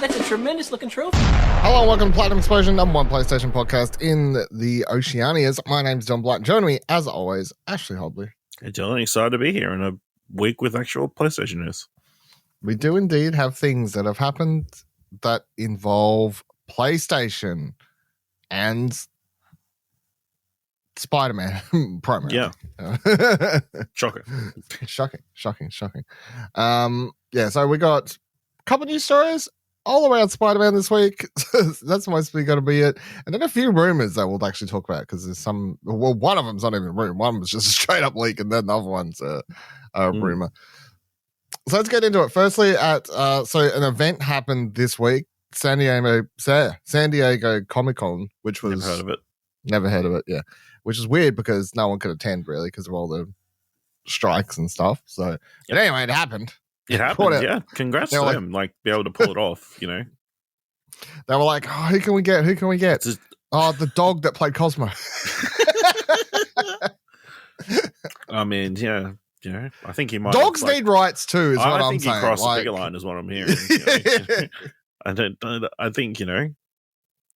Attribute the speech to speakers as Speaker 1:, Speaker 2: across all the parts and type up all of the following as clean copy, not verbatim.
Speaker 1: that's a tremendous looking trophy.
Speaker 2: Hello and welcome to Platinum Explosion, number one PlayStation podcast in the Oceanias. My name's John Black. Joining me, as always, Ashley Hobley.
Speaker 3: Hey, Dylan, excited to be here in a week with actual PlayStation news.
Speaker 2: We do indeed have things that have happened that involve PlayStation and Spider-Man primarily.
Speaker 3: Yeah. Shocking.
Speaker 2: Shocking. So we got a couple news stories all around Spider-Man this week. That's mostly going to be it. And then a few rumors that we'll actually talk about because there's some, well, one of them's not even a rumor. One was just a straight up leak and then the other one's a rumor. So let's get into it. Firstly, so an event happened this week, San Diego Comic-Con, which was... Never heard of it, yeah. Which is weird because no one could attend, really, because of all the strikes and stuff. So, but anyway, it happened.
Speaker 3: It happened, yeah. Congrats to them, be able to pull it off, you know.
Speaker 2: They were like, oh, who can we get?
Speaker 3: Just...
Speaker 2: Oh, the dog that played Cosmo.
Speaker 3: I mean, yeah. I think he might.
Speaker 2: Dogs need rights too, is what I'm saying.
Speaker 3: I think he crossed the bigger line, is what I'm hearing. I think,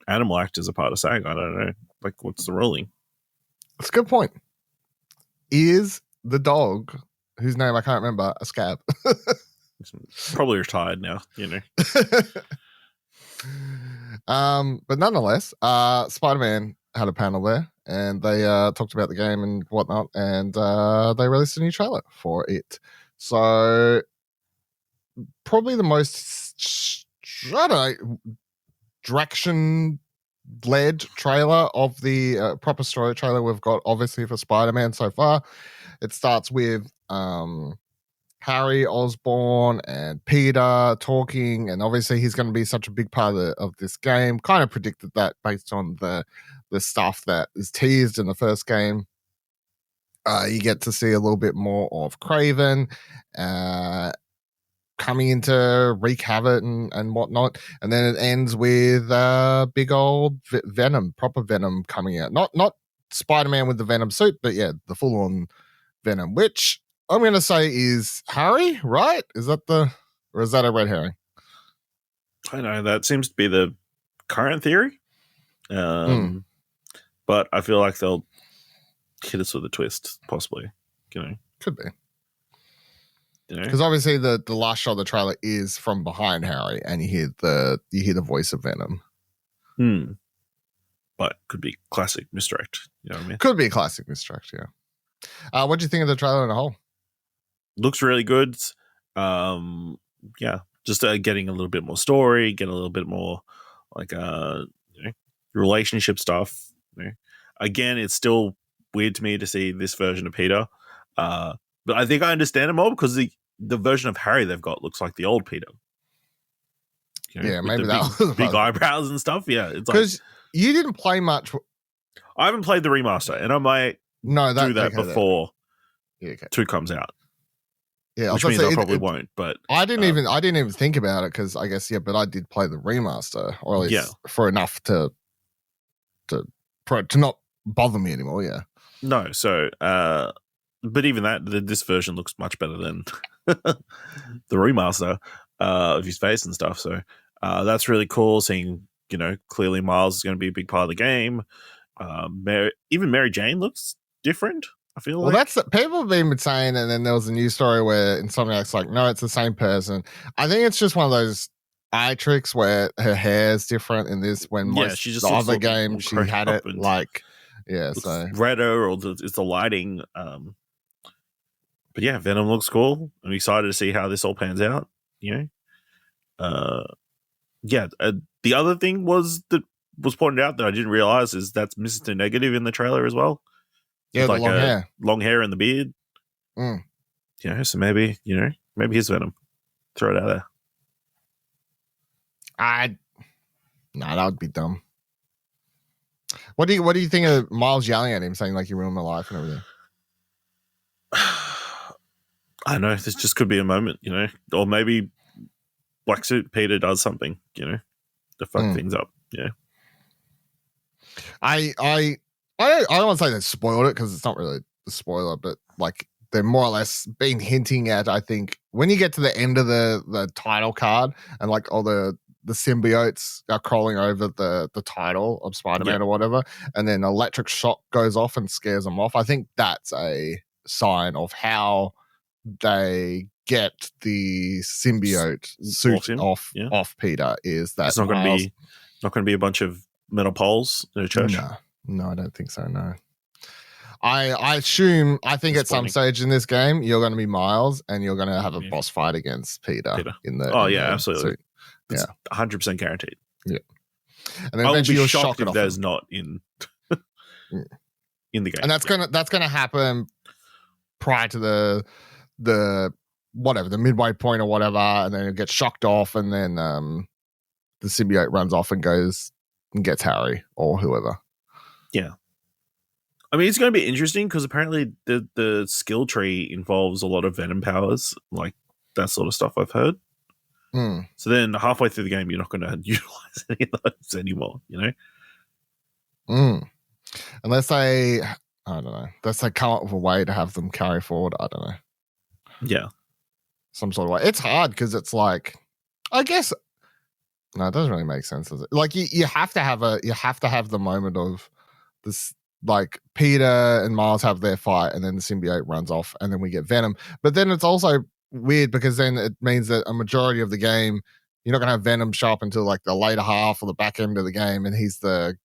Speaker 3: animal actors are part of SAG. I don't know. What's the ruling?
Speaker 2: That's a good point. Is the dog, whose name I can't remember, a scab?
Speaker 3: Probably retired now,
Speaker 2: But nonetheless, Spider-Man had a panel there, and they talked about the game and whatnot, and they released a new trailer for it. So probably the most, direction-led trailer of the proper story trailer we've got, obviously, for Spider-Man so far. It starts with Harry Osborn and Peter talking, and obviously he's going to be such a big part of this game. Kind of predicted that based on the stuff that is teased in the first game. You get to see a little bit more of Kraven coming in to wreak havoc and whatnot, and then it ends with big old Venom, proper Venom coming out. Not Spider-Man with the Venom suit, but yeah, the full-on Venom, which I'm going to say is Harry, right? Or is that a red herring?
Speaker 3: I know, that seems to be the current theory. But I feel like they'll hit us with a twist, possibly.
Speaker 2: Could be. Because obviously the last shot of the trailer is from behind Harry, and you hear the voice of Venom.
Speaker 3: But could be classic misdirect. You know what I mean?
Speaker 2: Could be a classic misdirect, yeah. What do you think of the trailer in a whole?
Speaker 3: Looks really good. Just getting a little bit more story, getting a little bit more relationship stuff. Again, it's still weird to me to see this version of Peter. But I think I understand it more because the version of Harry they've got looks like the old Peter.
Speaker 2: Maybe
Speaker 3: that big eyebrows and stuff. Yeah, it's
Speaker 2: because you didn't play much.
Speaker 3: I haven't played the remaster, and I might do that before 2 comes out.
Speaker 2: Yeah,
Speaker 3: which means I probably won't. But
Speaker 2: I didn't even think about it because I guess but I did play the remaster, or at least for enough to not bother me anymore. Yeah.
Speaker 3: No, so but even that, this version looks much better than the remaster of his face and stuff. So that's really cool. Seeing clearly Miles is going to be a big part of the game. Even Mary Jane looks different. I feel like.
Speaker 2: That's people have been saying, and then there was a news story where Insomniac's like, no, it's the same person. I think it's just one of those eye tricks where her hair's different in this. When most
Speaker 3: she just
Speaker 2: the other game she had it so
Speaker 3: redder, or it's the lighting. But yeah, Venom looks cool. I'm excited to see how this all pans out. The other thing was pointed out that I didn't realize is that's Mr. Negative in the trailer as well.
Speaker 2: Yeah, the
Speaker 3: long hair and the beard. So maybe he's Venom. Throw it out there.
Speaker 2: That would be dumb. What do you think of Miles yelling at him, saying like you ruined my life and everything?
Speaker 3: I don't know. This just could be a moment, or maybe Black Suit Peter does something, to fuck things up. Yeah.
Speaker 2: I don't want to say they spoiled it because it's not really a spoiler, but they're more or less been hinting at. I think when you get to the end of the title card and all the the symbiotes are crawling over the title of Spider-Man or whatever, and then electric shock goes off and scares them off. I think that's a sign of how they get the symbiote suit off Peter. Is that
Speaker 3: it's not going to be a bunch of metal poles in a church?
Speaker 2: No, I don't think so. No. I think at some stage in this game you're going to be Miles and you're going to have a boss fight against Peter. In the
Speaker 3: absolutely.
Speaker 2: Suit.
Speaker 3: It's 100% guaranteed.
Speaker 2: Yeah, and then
Speaker 3: I will be shocked if there's not in in the game,
Speaker 2: and that's gonna happen prior to the whatever, the midway point or whatever, and then it gets shocked off, and then the symbiote runs off and goes and gets Harry or whoever.
Speaker 3: Yeah. I mean, it's going to be interesting because apparently the skill tree involves a lot of venom powers, like that sort of stuff I've heard. So then halfway through the game, you're not going to utilize any of those anymore,
Speaker 2: Unless they, I don't know, unless they come up with a way to have them carry forward. I don't know.
Speaker 3: Yeah.
Speaker 2: Some sort of way. It's hard because it's like, I guess, no, it doesn't really make sense, does it? Like you have to have the moment of this, like Peter and Miles have their fight and then the symbiote runs off and then we get Venom. But then it's also weird because then it means that a majority of the game, you're not going to have Venom show up until like the later half or the back end of the game, and he's the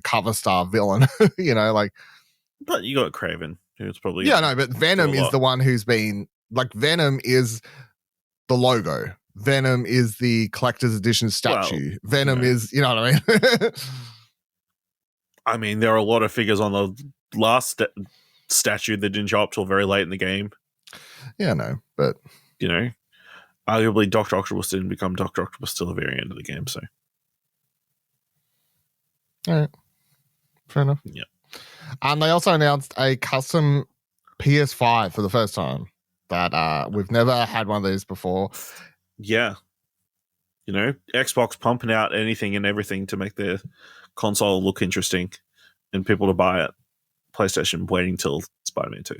Speaker 2: cover star villain, like.
Speaker 3: But you got Craven, who's probably
Speaker 2: but Venom is the one who's been like, Venom is the logo. Venom is the collector's edition statue. Venom is, you know what I mean?
Speaker 3: I mean, there are a lot of figures on the last statue that didn't show up till very late in the game.
Speaker 2: Yeah, no, but
Speaker 3: arguably Dr. Octopus didn't become Dr. Octopus till the very end of the game. So,
Speaker 2: all right, fair enough.
Speaker 3: Yeah.
Speaker 2: They also announced a custom PS5 for the first time. That we've never had one of these before.
Speaker 3: Yeah, Xbox pumping out anything and everything to make their console look interesting and people to buy it. PlayStation waiting till Spider-Man 2.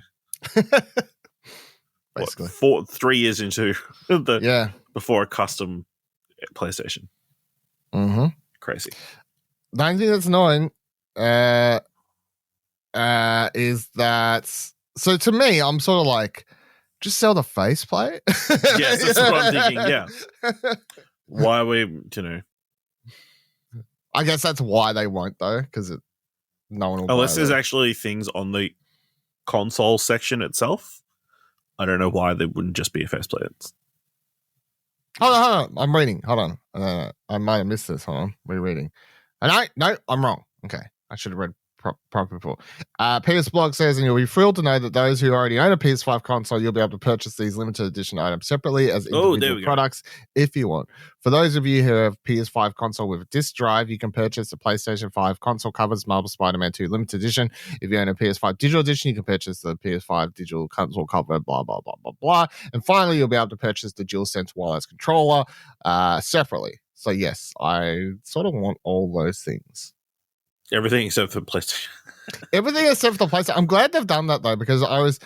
Speaker 2: Basically,
Speaker 3: 3 years into before a custom PlayStation. Crazy.
Speaker 2: The only thing that's annoying is that, so to me, I'm sort of like, just sell the faceplate.
Speaker 3: Yes, that's what I'm thinking. Yeah. Why are we,
Speaker 2: I guess that's why they won't, though, because no one will.
Speaker 3: Unless there's actually things on the console section itself. I don't know why they wouldn't just be a faceplate.
Speaker 2: Hold on. I'm reading. Hold on. I might have missed this. Hold on. Rereading. No, I'm wrong. Okay. I should have read proper before. PS Blog says, and you'll be thrilled to know that those who already own a PS5 console, you'll be able to purchase these limited edition items separately as individual products if you want. For those of you who have PS5 console with a disc drive, you can purchase the PlayStation 5 console covers, Marvel Spider-Man 2 limited edition. If you own a PS5 digital edition, you can purchase the PS5 digital console cover, blah, blah, blah, blah, blah. And finally, you'll be able to purchase the DualSense wireless controller separately. So yes, I sort of want all those things.
Speaker 3: Everything except for PlayStation.
Speaker 2: Everything except for the PlayStation. I'm glad they've done that though, because I was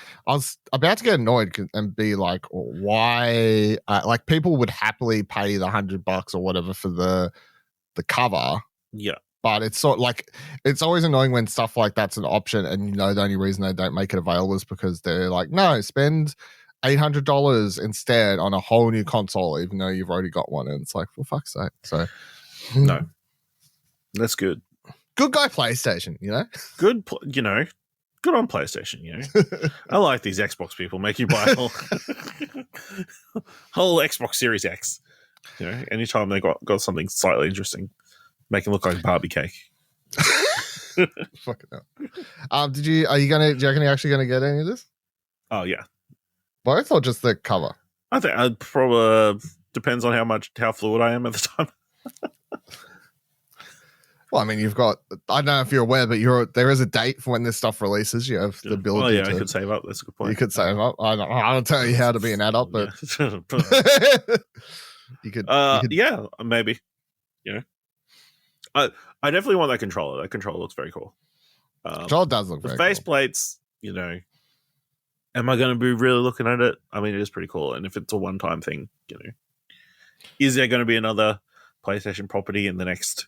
Speaker 2: about to get annoyed and be like, why? Like, people would happily pay the $100 or whatever for the cover.
Speaker 3: Yeah,
Speaker 2: but it's sort of like, it's always annoying when stuff like that's an option, and the only reason they don't make it available is because they're like, no, spend $800 instead on a whole new console, even though you've already got one. And it's like, for fuck's sake. So
Speaker 3: no, that's good.
Speaker 2: Good guy PlayStation,
Speaker 3: Good, good on PlayStation, I like these Xbox people make you buy a whole Xbox Series X. Anytime they got something slightly interesting, make it look like Barbie cake.
Speaker 2: Fucking hell. Do you reckon you're actually gonna get any of this?
Speaker 3: Oh yeah.
Speaker 2: Both or just the cover?
Speaker 3: I think I'd probably depends on how fluid I am at the time.
Speaker 2: Well, I mean, you've got, I don't know if you're aware, but there is a date for when this stuff releases. You have the ability
Speaker 3: I could save up. That's a good point.
Speaker 2: You could save up. I don't tell you how to be an adult, but you could.
Speaker 3: Yeah, maybe. I definitely want that controller. That controller looks very cool.
Speaker 2: Controller does look very
Speaker 3: cool. The faceplates, am I going to be really looking at it? I mean, it is pretty cool. And if it's a one-time thing, is there going to be another PlayStation property in the next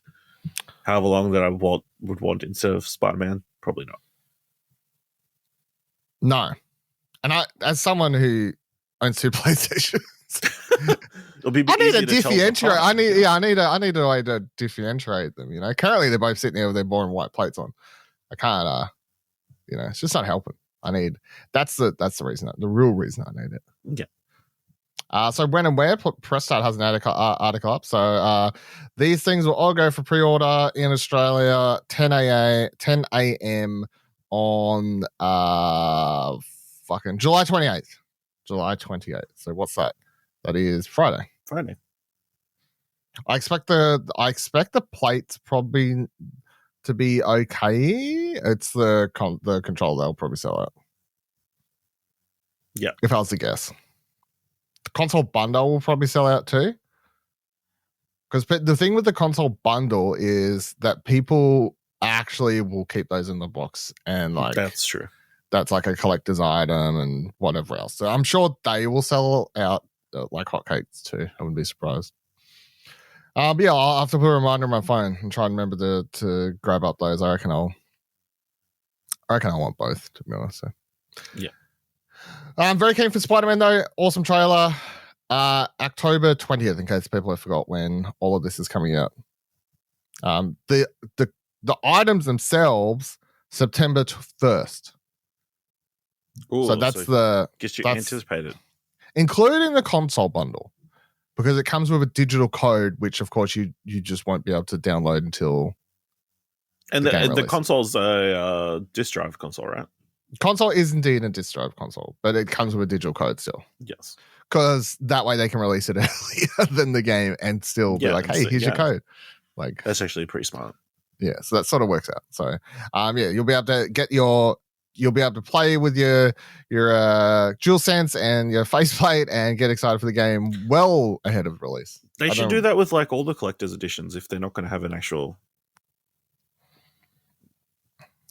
Speaker 3: however long that I would want instead of Spider-Man? Probably not.
Speaker 2: No. And as someone who owns 2 PlayStations,
Speaker 3: It'll be
Speaker 2: I need
Speaker 3: easier
Speaker 2: to
Speaker 3: to tell them
Speaker 2: differentiate.
Speaker 3: apart,
Speaker 2: I need a way to differentiate them. Currently they're both sitting there with their boring white plates on. I can't. It's just not helping. That's the reason. The real reason I need it.
Speaker 3: Yeah.
Speaker 2: So when and where? Press Start has an article up. So these things will all go for pre-order in Australia 10 a.m. on fucking July 28th. July 28th. So what's that? That is Friday. I expect the plates probably to be okay. It's the control they'll probably sell out.
Speaker 3: Yeah.
Speaker 2: If I was to guess. The console bundle will probably sell out too. Because the thing with the console bundle is that people actually will keep those in the box, and
Speaker 3: that's true.
Speaker 2: That's like a collector's item and whatever else. So I'm sure they will sell out like hotcakes too. I wouldn't be surprised. But yeah, I'll have to put a reminder on my phone and try and remember to grab up those. I reckon I want both, to be honest. So.
Speaker 3: Yeah.
Speaker 2: I'm very keen for Spider-Man though. Awesome trailer. October 20th, in case people have forgot when all of this is coming out. The items themselves, September 1st.
Speaker 3: Ooh,
Speaker 2: so that's
Speaker 3: gets you anticipated, including
Speaker 2: the console bundle, because it comes with a digital code, which of course you just won't be able to download until.
Speaker 3: And the console's a disk drive console, right?
Speaker 2: Console is indeed a disk drive console, but it comes with a digital code still.
Speaker 3: Yes,
Speaker 2: because that way they can release it earlier than the game and still be like, "Hey, here's your code." Like
Speaker 3: that's actually pretty smart.
Speaker 2: Yeah, so that sort of works out. So, you'll be able to you'll be able to play with your DualSense and your faceplate and get excited for the game well ahead of release.
Speaker 3: They should do that with like all the collector's editions if they're not going to have an actual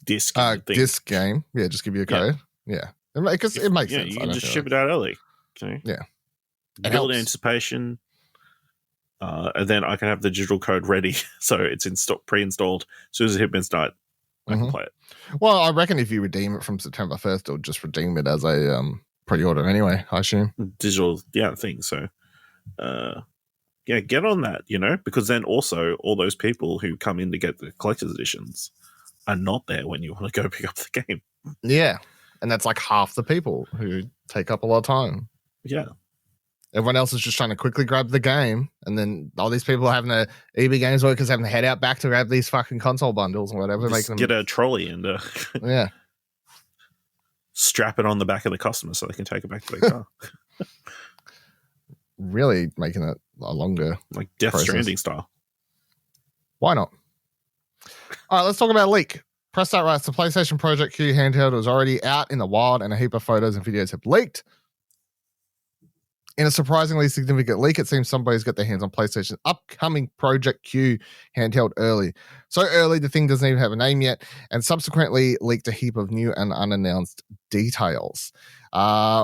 Speaker 3: disc
Speaker 2: disc game. Yeah, just give you a code. Yeah, because it makes sense.
Speaker 3: You can just ship it out early. Okay.
Speaker 2: Yeah,
Speaker 3: build anticipation. And then I can have the digital code ready, so it's pre-installed. As soon as it hits midnight, I can play it.
Speaker 2: Well, I reckon if you redeem it from September 1st, it'll just redeem it as a pre-order anyway, I assume.
Speaker 3: Digital, thing. So, get on that, because then also all those people who come in to get the collector's editions are not there when you want to go pick up the game. Yeah,
Speaker 2: and that's like half the people who take up a lot of time.
Speaker 3: Yeah.
Speaker 2: Everyone else is just trying to quickly grab the game, and then all these people having the EB Games workers having to head out back to grab these fucking console bundles and whatever.
Speaker 3: Just get a trolley and strap it on the back of the customer so they can take it back to their car.
Speaker 2: Really making it a longer,
Speaker 3: like Death Stranding style.
Speaker 2: Why not? All right, let's talk about leak. Press Start writes the PlayStation Project Q handheld was already out in the wild, and a heap of photos and videos have leaked. In a surprisingly significant leak, it seems somebody's got their hands on PlayStation's upcoming Project Q handheld early. So early, the thing doesn't even have a name yet, and subsequently leaked a heap of new and unannounced details.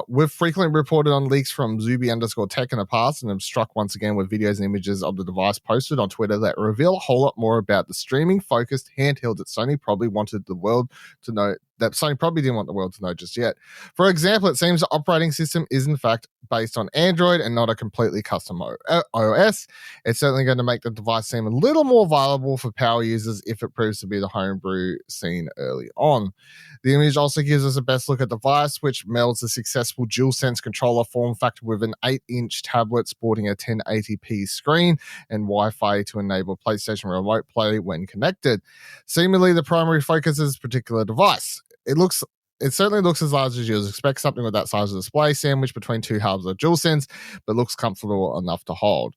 Speaker 2: We've frequently reported on leaks from Zuby_Tech in the past, and have struck once again with videos and images of the device posted on Twitter that reveal a whole lot more about the streaming-focused handheld that Sony probably wanted the world to know, that Sony probably didn't want the world to know just yet. For example, it seems the operating system is in fact based on Android and not a completely custom OS. It's certainly going to make the device seem a little more viable for power users if it proves to be the homebrew seen early on. The image also gives us a best look at the device, which melds the successful DualSense controller form factor with an 8-inch tablet sporting a 1080p screen and Wi-Fi to enable PlayStation Remote Play when connected. Seemingly, the primary focus is this particular device. It certainly looks as large as you'd expect something with that size of display, sandwiched between two halves of DualSense, but looks comfortable enough to hold.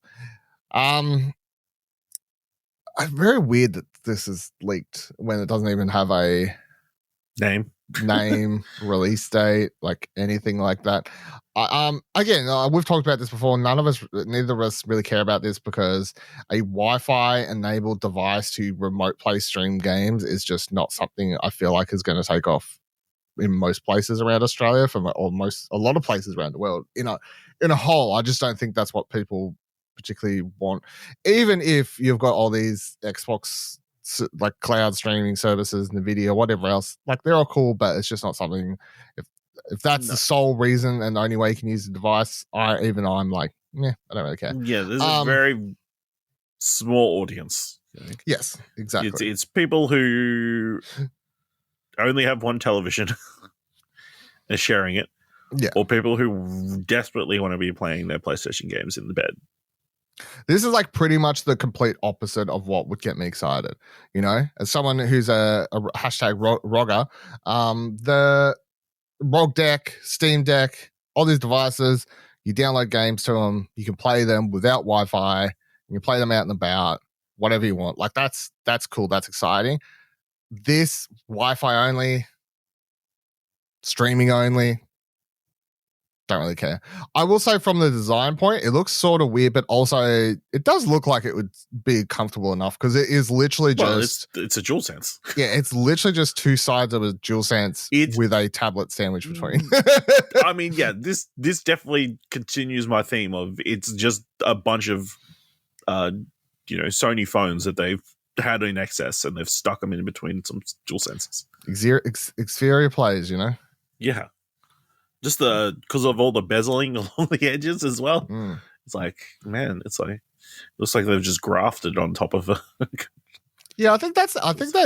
Speaker 2: Very weird that this is leaked when it doesn't even have a
Speaker 3: name,
Speaker 2: release date, like anything like that. Again, we've talked about this before. Neither of us really care about this because a Wi-Fi enabled device to remote play stream games is just not something I feel like is going to take off in most places around Australia, a lot of places around the world. In a whole, I just don't think that's what people particularly want, even if you've got all these Xbox like cloud streaming services, Nvidia, whatever else, like they're all cool, but it's just not something. If that's the sole reason and the only way you can use the device, I'm like, yeah, I don't really care.
Speaker 3: Yeah, there's a very small audience.
Speaker 2: Yes, exactly.
Speaker 3: It's people who only have one television and sharing it, or people who desperately want to be playing their PlayStation games in the bed.
Speaker 2: This is like pretty much the complete opposite of what would get me excited. You know, as someone who's a hashtag rogger, the ROG Deck, Steam Deck, all these devices, you download games to them, you can play them without Wi-Fi, you can play them out and about, whatever you want. Like that's cool, that's exciting. This Wi-Fi only, streaming only, don't really care. I will say from the design point, it looks sort of weird, but also it does look like it would be comfortable enough because it is literally just...
Speaker 3: It's a DualSense.
Speaker 2: Yeah, it's literally just two sides of a DualSense with a tablet sandwich between.
Speaker 3: I mean, yeah, this definitely continues my theme of it's just a bunch of, Sony phones that they've had in excess and they've stuck them in between some DualSenses.
Speaker 2: Xperia plays,
Speaker 3: Yeah. Just because of all the bezeling along the edges as well. It's like, man, looks like they've just grafted on top of it.
Speaker 2: Yeah, I think that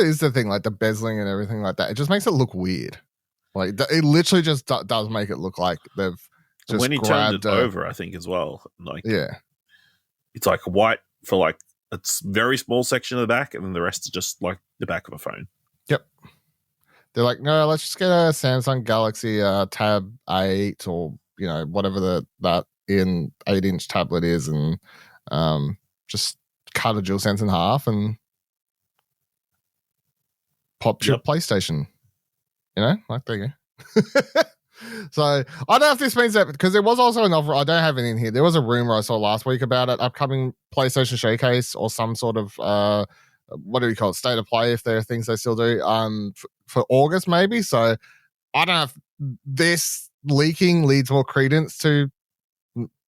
Speaker 2: is the thing, like the bezeling and everything like that. It just makes it look weird. Like it literally just does make it look like they've just
Speaker 3: when he turned it over, I think as well. Like,
Speaker 2: yeah,
Speaker 3: it's like white for like a very small section of the back, and then the rest is just like the back of a phone.
Speaker 2: Yep. They're like, no, let's just get a Samsung Galaxy Tab 8 or whatever that in 8-inch tablet is, and just cut a DualSense in half and pop your PlayStation. Like there you go. So I don't know if this means that, because there was also another, I don't have it in here. There was a rumor I saw last week about it, upcoming PlayStation Showcase or some sort of what do you call it, state of play, if there are things they still do, for August maybe. So I don't know if this leaking leads more credence to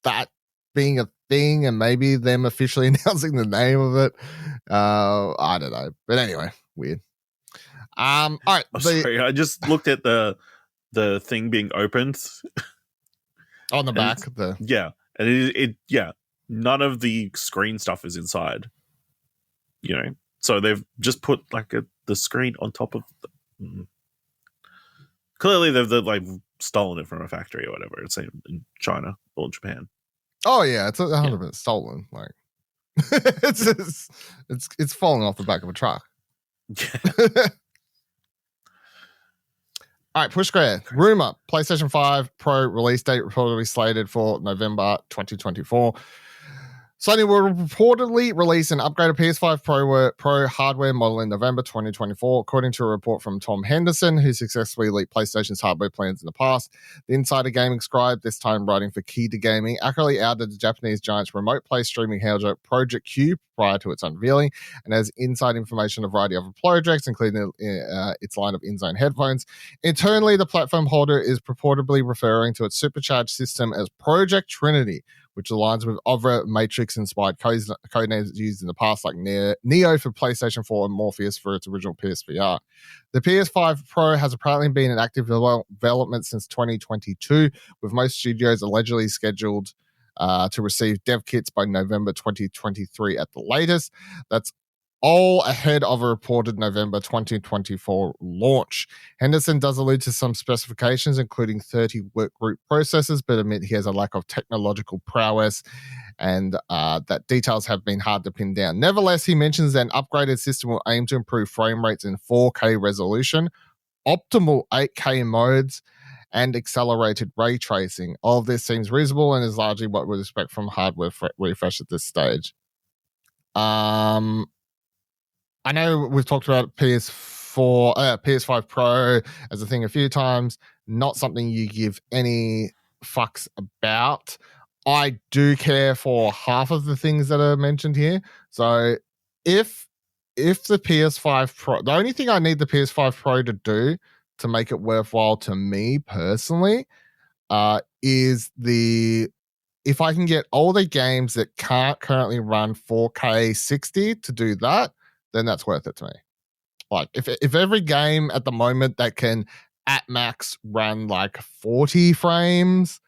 Speaker 2: that being a thing and maybe them officially announcing the name of it. I don't know, but anyway, weird. All right.
Speaker 3: Sorry, I just looked at the thing being opened
Speaker 2: on the back.
Speaker 3: And it none of the screen stuff is inside. So they've just put like the screen on top of. Clearly, they've like stolen it from a factory or whatever. It's in China or Japan.
Speaker 2: Oh yeah, it's 100% stolen. Like it's falling off the back of a truck. All right, Push Square. Rumour, PlayStation 5 Pro release date reportedly slated for November 2024. Sony will reportedly release an upgraded PS5 Pro hardware model in November 2024, according to a report from Tom Henderson, who successfully leaked PlayStation's hardware plans in the past. The Insider Gaming scribe, this time writing for Key to Gaming, accurately outed the Japanese giant's remote play streaming hardware Project Cube prior to its unveiling, and has inside information of a variety of other projects, including its line of in-zone headphones. Internally, the platform holder is purportedly referring to its supercharged system as Project Trinity, which aligns with other Matrix-inspired codenames used in the past, like Neo for PlayStation 4 and Morpheus for its original PSVR. The PS5 Pro has apparently been in active development since 2022, with most studios allegedly scheduled to receive dev kits by November 2023 at the latest. That's all ahead of a reported November 2024 launch. Henderson does allude to some specifications, including 30 workgroup processes, but admit he has a lack of technological prowess and that details have been hard to pin down. Nevertheless, he mentions that an upgraded system will aim to improve frame rates in 4K resolution, optimal 8K modes, and accelerated ray tracing. All of this seems reasonable and is largely what we'd expect from hardware refresh at this stage. I know we've talked about PS5 Pro as a thing a few times, not something you give any fucks about. I do care for half of the things that are mentioned here. So if the PS5 Pro, the only thing I need the PS5 Pro to do to make it worthwhile to me personally is the if I can get all the games that can't currently run 4K 60 to do that, then that's worth it to me. Like if every game at the moment that can at max run like 40 frames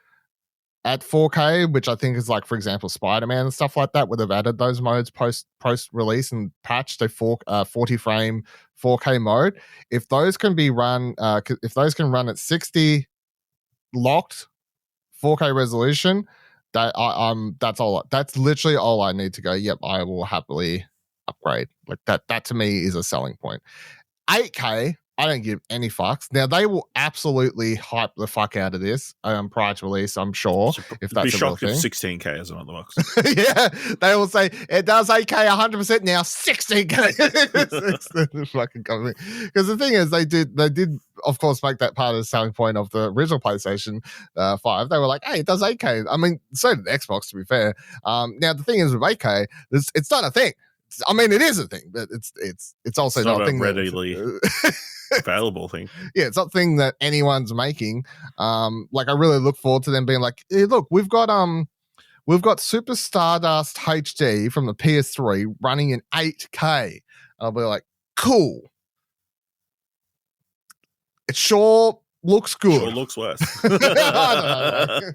Speaker 2: at 4K, which I think is like, for example, Spider-Man and stuff like that, would have added those modes post release and patched a 40 frame 4K mode. If those can be run, if those can run at 60 locked 4K resolution, that's literally all I need to go. Yep, I will happily upgrade. Like that to me is a selling point. 8K, I don't give any fucks. Now they will absolutely hype the fuck out of this prior to release, I'm sure. If that's
Speaker 3: be
Speaker 2: a real
Speaker 3: shocked if
Speaker 2: thing.
Speaker 3: 16K is on the box.
Speaker 2: Yeah, they will say it does 8K 100% now, 16K. Fucking coming. Because the thing is, they did of course make that part of the selling point of the original PlayStation 5. They were like, hey, it does 8K. I mean, so did Xbox, to be fair. Now the thing is with 8K, it's not a thing. I mean, it is a thing, but it's also not a thing
Speaker 3: readily available thing.
Speaker 2: Yeah, it's not a thing that anyone's making. Like I really look forward to them being like, hey, look, we've got Super Stardust HD from the PS3 running in 8K. I'll be like, cool. It sure looks good.
Speaker 3: Sure looks worse.
Speaker 2: I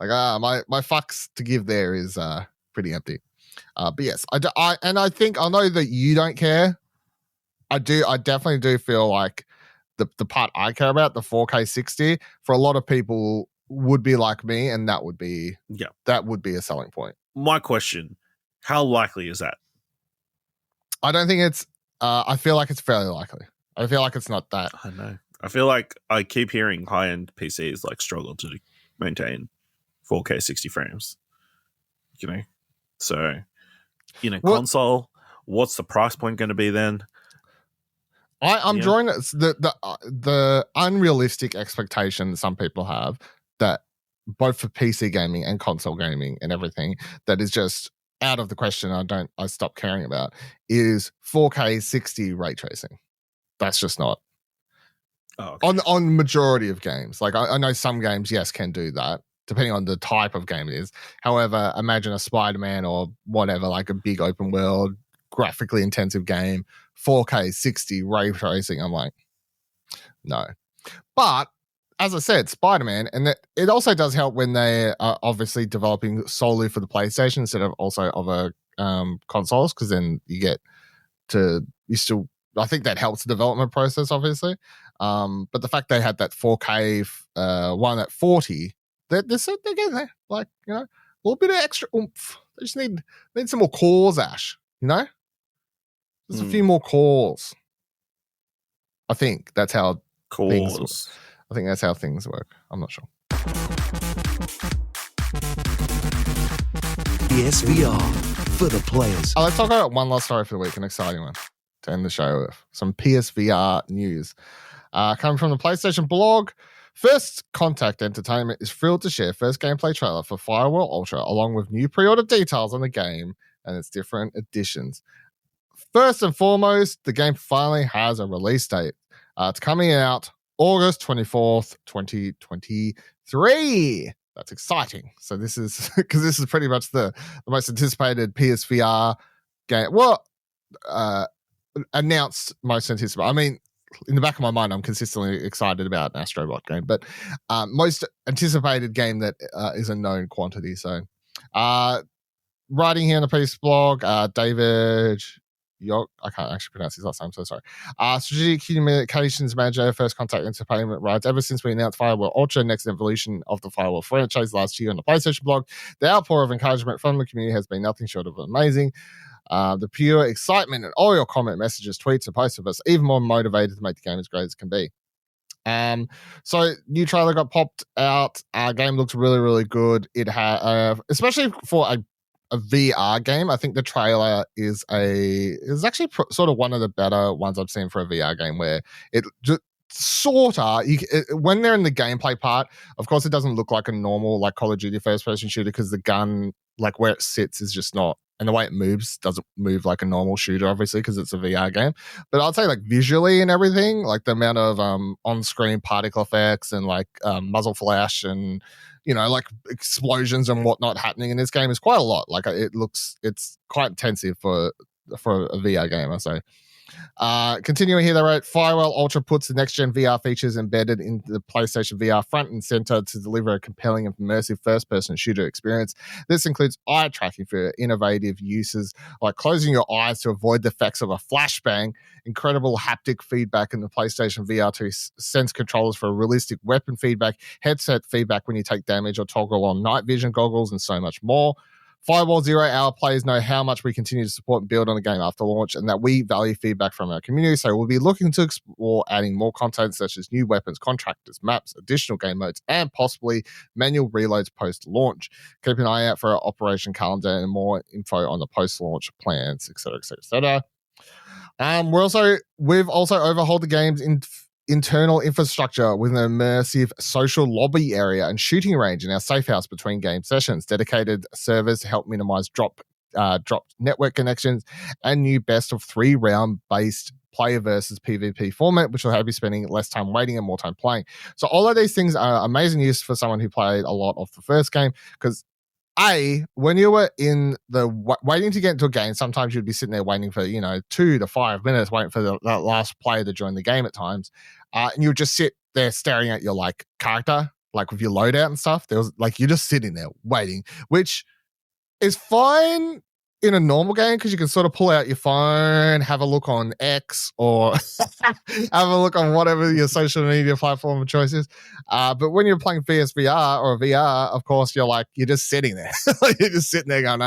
Speaker 2: don't know. Like my fucks to give there is pretty empty. But yes, I think I know that you don't care. I definitely do feel like the part I care about, the 4K 60, for a lot of people would be like me, and that would be a selling point.
Speaker 3: My question: how likely is that?
Speaker 2: I don't think it's. I feel like it's fairly likely. I feel like it's not that.
Speaker 3: I know. I feel like I keep hearing high-end PCs like struggle to maintain 4K 60 frames. You know, so in a console, what's the price point going to be then?
Speaker 2: I'm drawing the unrealistic expectation that some people have, that both for PC gaming and console gaming and everything, that is just out of the question. I stop caring about is 4K 60 ray tracing. That's just not on majority of games. Like I know some games, yes, can do that depending on the type of game it is. However, imagine a Spider-Man or whatever, like a big open world, graphically intensive game, 4K 60 ray tracing. I'm like, no. But as I said, Spider-Man, and it also does help when they are obviously developing solely for the PlayStation instead of also other consoles, because then you get to I think that helps the development process, obviously. But the fact they had that 4K one at 40, they're getting there. Like, you know, a little bit of extra oomph. They just need some more cores, Ash. You know, just a few more cores. I think that's how things work. I think that's how things work. I'm not sure.
Speaker 1: PSVR for the players.
Speaker 2: Let's talk about one last story for the week, an exciting one to end the show with. Some PSVR news. Coming from the PlayStation blog, First Contact Entertainment is thrilled to share first gameplay trailer for Firewall Ultra, along with new pre-order details on the game and its different editions. First and foremost, the game finally has a release date. It's coming out August 24th, 2023. That's exciting. So this is because this is pretty much the most anticipated PSVR game. Well, announced most anticipated. I mean, in the back of my mind, I'm consistently excited about an Astrobot game, but most anticipated game that is a known quantity. So, writing here in the piece blog, David I can't actually pronounce his last name, so sorry. Strategic Communications Manager, First Contact Entertainment writes, ever since we announced Firewall Ultra, next evolution of the Firewall franchise last year on the PlayStation blog, the outpour of encouragement from the community has been nothing short of amazing. The pure excitement and all your comment messages, tweets, and posts of us even more motivated to make the game as great as it can be. So new trailer got popped out. Game looks really, really good. It had, especially for a VR game, I think the trailer is actually sort of one of the better ones I've seen for a VR game, where it just when they're in the gameplay part, of course, it doesn't look like a normal like Call of Duty first-person shooter because the gun, like where it sits, is just not, and the way it moves doesn't move like a normal shooter, obviously, because it's a VR game. But I'd say like visually and everything, like the amount of on-screen particle effects and like muzzle flash and like explosions and whatnot happening in this game is quite a lot. Like it's quite intensive for a VR game, I say. Continuing here, they wrote, Firewall Ultra puts the next-gen VR features embedded in the PlayStation VR front and center to deliver a compelling and immersive first-person shooter experience. This includes eye tracking for innovative uses like closing your eyes to avoid the effects of a flashbang, incredible haptic feedback in the PlayStation VR to sense controllers for realistic weapon feedback, headset feedback when you take damage or toggle on night vision goggles, and so much more. Firewall Zero Hour players know how much we continue to support and build on the game after launch and that we value feedback from our community, so we'll be looking to explore adding more content such as new weapons, contractors, maps, additional game modes, and possibly manual reloads post-launch. Keep an eye out for our operation calendar and more info on the post-launch plans, etc., etc., etc. We've also overhauled the game's internal infrastructure with an immersive social lobby area and shooting range in our safe house between game sessions, dedicated servers to help minimize drop network connections, and new best of 3 round based player versus PvP format, which will have you spending less time waiting and more time playing. So all of these things are amazing use for someone who played a lot of the first game, because when you were in the waiting to get into a game, sometimes you'd be sitting there waiting for 2 to 5 minutes, waiting for that last player to join the game at times, and you would just sit there staring at your character, with your loadout and stuff. There was you're just sitting there waiting, which is fine in a normal game because you can sort of pull out your phone, have a look on X, or have a look on whatever your social media platform of choice is. But when you're playing PSVR or VR, of course, you're just sitting there. You're just sitting there going,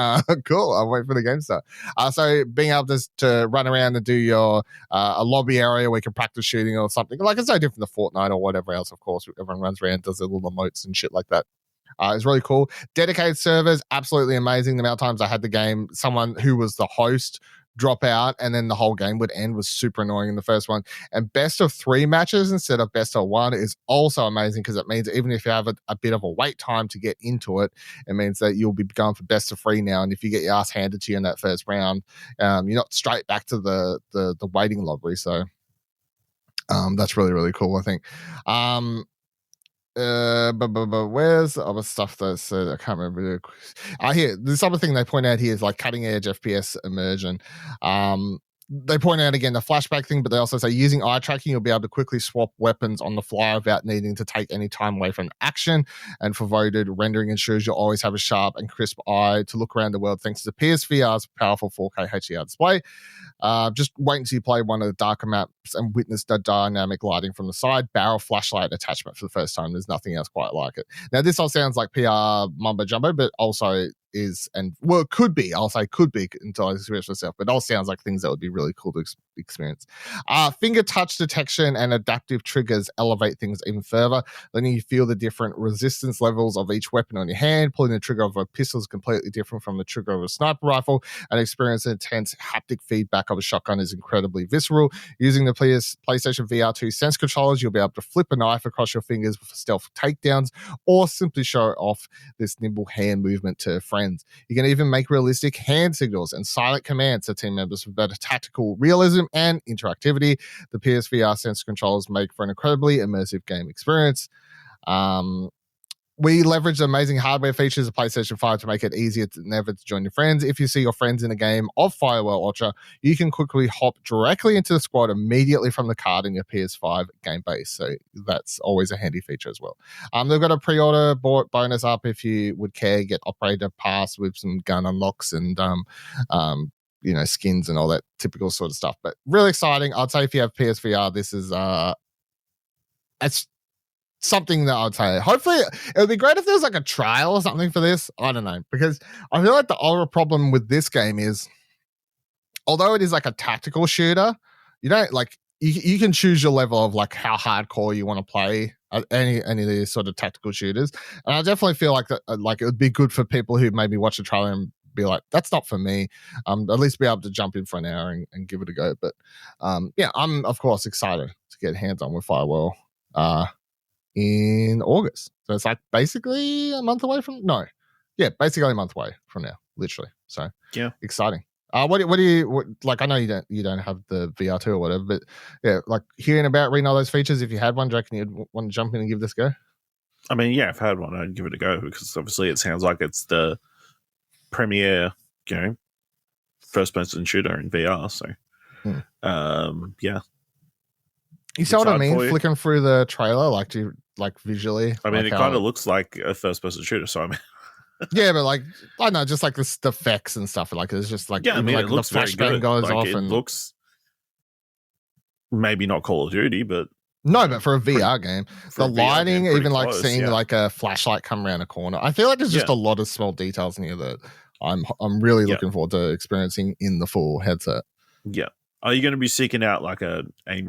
Speaker 2: cool, I'll wait for the game to start. So being able to run around and do your a lobby area where you can practice shooting or something, it's no different to Fortnite or whatever else, of course. Everyone runs around, does their little emotes and shit like that. It's really cool. Dedicated servers, absolutely amazing. The amount of times I had the game, someone who was the host drop out and then the whole game would end was super annoying in the first one. And best of 3 matches instead of best of 1 is also amazing because it means even if you have a bit of a wait time to get into it, it means that you'll be going for best of 3 now. And if you get your ass handed to you in that first round, you're not straight back to the waiting lobby. So that's really, really cool, I think. But where's the other stuff that said? I can't remember. Here, this other thing they point out here is cutting edge FPS immersion. They point out again the flashback thing, but they also say using eye tracking, you'll be able to quickly swap weapons on the fly without needing to take any time away from action. And for voted, rendering ensures you'll always have a sharp and crisp eye to look around the world thanks to PSVR's powerful 4K HDR display. Just wait until you play one of the darker maps and witness the dynamic lighting from the side. Barrel flashlight attachment for the first time. There's nothing else quite like it. Now, this all sounds like PR mumbo jumbo, but also is, and well, it could be. I'll say could be until I experience myself, but it all sounds like things that would be really cool to experience. Finger touch detection and adaptive triggers elevate things even further. Then you feel the different resistance levels of each weapon on your hand. Pulling the trigger of a pistol is completely different from the trigger of a sniper rifle, and experience intense haptic feedback of a shotgun is incredibly visceral. Using the PlayStation VR 2 Sense controllers, you'll be able to flip a knife across your fingers for stealth takedowns, or simply show off this nimble hand movement to friends. You can even make realistic hand signals and silent commands to team members for better tactical realism and interactivity. The PSVR Sense controllers make for an incredibly immersive game experience. We leverage the amazing hardware features of PlayStation 5 to make it easier than ever to join your friends. If you see your friends in a game of Firewall Ultra, you can quickly hop directly into the squad immediately from the card in your PS5 game base. So that's always a handy feature as well. They've got a pre-order bonus up if you would care. Get Operator Pass with some gun unlocks and skins and all that typical sort of stuff. But really exciting. I'd say if you have PSVR, this is it's something that I'd say. Hopefully, it would be great if there was a trial or something for this. I don't know, because I feel like the overall problem with this game is, although it is a tactical shooter, you don't you can choose your level of how hardcore you want to play any of these sort of tactical shooters. And I definitely feel like that it would be good for people who maybe watch the trailer and be like, that's not for me. At least be able to jump in for an hour and give it a go. But I'm of course excited to get hands on with Firewall in August. So it's basically a month away from basically a month away from now, literally. So yeah, exciting. What do you I know you don't have the VR2 or whatever, but yeah, hearing about reading all those features, if you had one, do you reckon you'd want to jump in and give this a go?
Speaker 3: I mean, yeah, if I had one, I'd give it a go because obviously it sounds like it's the premier, first-person shooter in VR. So, yeah.
Speaker 2: You see what I
Speaker 3: Excited
Speaker 2: mean?
Speaker 3: for you.
Speaker 2: Flicking through the trailer, like, do you, like visually?
Speaker 3: I mean,
Speaker 2: like
Speaker 3: it kind of looks like a first-person shooter. So I mean,
Speaker 2: yeah, but like I don't know, just like the effects and stuff. Like it's just like
Speaker 3: yeah, I mean,
Speaker 2: like
Speaker 3: it looks
Speaker 2: the
Speaker 3: very
Speaker 2: flashbang
Speaker 3: good.
Speaker 2: goes
Speaker 3: Like,
Speaker 2: off,
Speaker 3: it
Speaker 2: and
Speaker 3: looks maybe not Call of Duty, but
Speaker 2: no, but for a VR game,
Speaker 3: for
Speaker 2: the
Speaker 3: a VR game,
Speaker 2: lighting,
Speaker 3: pretty
Speaker 2: even like
Speaker 3: close,
Speaker 2: seeing
Speaker 3: yeah.
Speaker 2: like a flashlight come around a corner. I feel like there's just
Speaker 3: Yeah.
Speaker 2: a lot of small details in here that I'm really
Speaker 3: Yeah.
Speaker 2: looking forward to experiencing in the full headset.
Speaker 3: Yeah. Are you going to be seeking out like a aim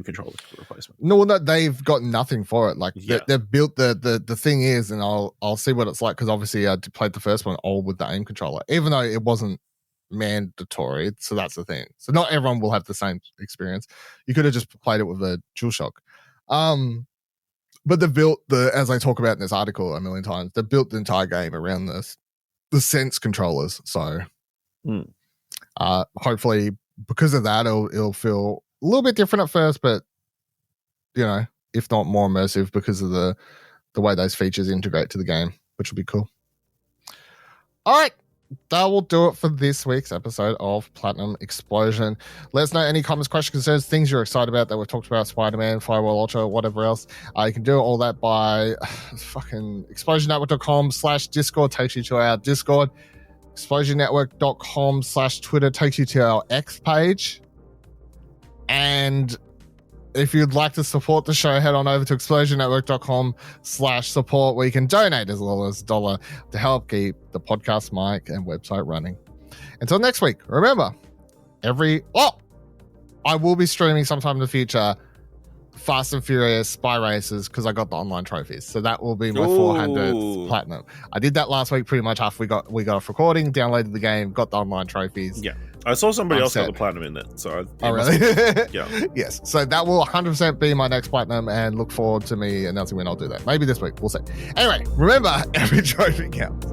Speaker 3: controller replacement?
Speaker 2: No, they've got nothing for it. Like
Speaker 3: Yeah.
Speaker 2: they've built the thing is, and I'll see what it's like because obviously I played the first one all with the aim controller, even though it wasn't mandatory. So that's the thing. So not everyone will have the same experience. You could have just played it with a DualShock. But they built as I talk about in this article a million times, they built the entire game around the Sense controllers. So hopefully because of that, it'll feel a little bit different at first, but if not more immersive because of the way those features integrate to the game, which will be cool. All right. That will do it for this week's episode of Platinum Explosion. Let us know any comments, questions, concerns, things you're excited about that we've talked about, Spider-Man, Firewall Ultra, whatever else. You can do all that by fucking explosionnetwork.com/Discord takes you to our Discord. explosionnetwork.com/Twitter takes you to our X page. And if you'd like to support the show, head on over to explosionnetwork.com/support where you can donate as little as $1 to help keep the podcast mic and website running. Until next week, remember, I will be streaming sometime in the future Fast and Furious Spy Races because I got the online trophies. So that will be my 400th platinum. I did that last week pretty much after we got off recording, downloaded the game, got the online trophies.
Speaker 3: Yeah. I saw somebody else got the platinum in it. So
Speaker 2: really?
Speaker 3: Yeah.
Speaker 2: Yes. So that will 100% be my next platinum and look forward to me announcing when I'll do that. Maybe this week. We'll see. Anyway, remember, every trophy counts.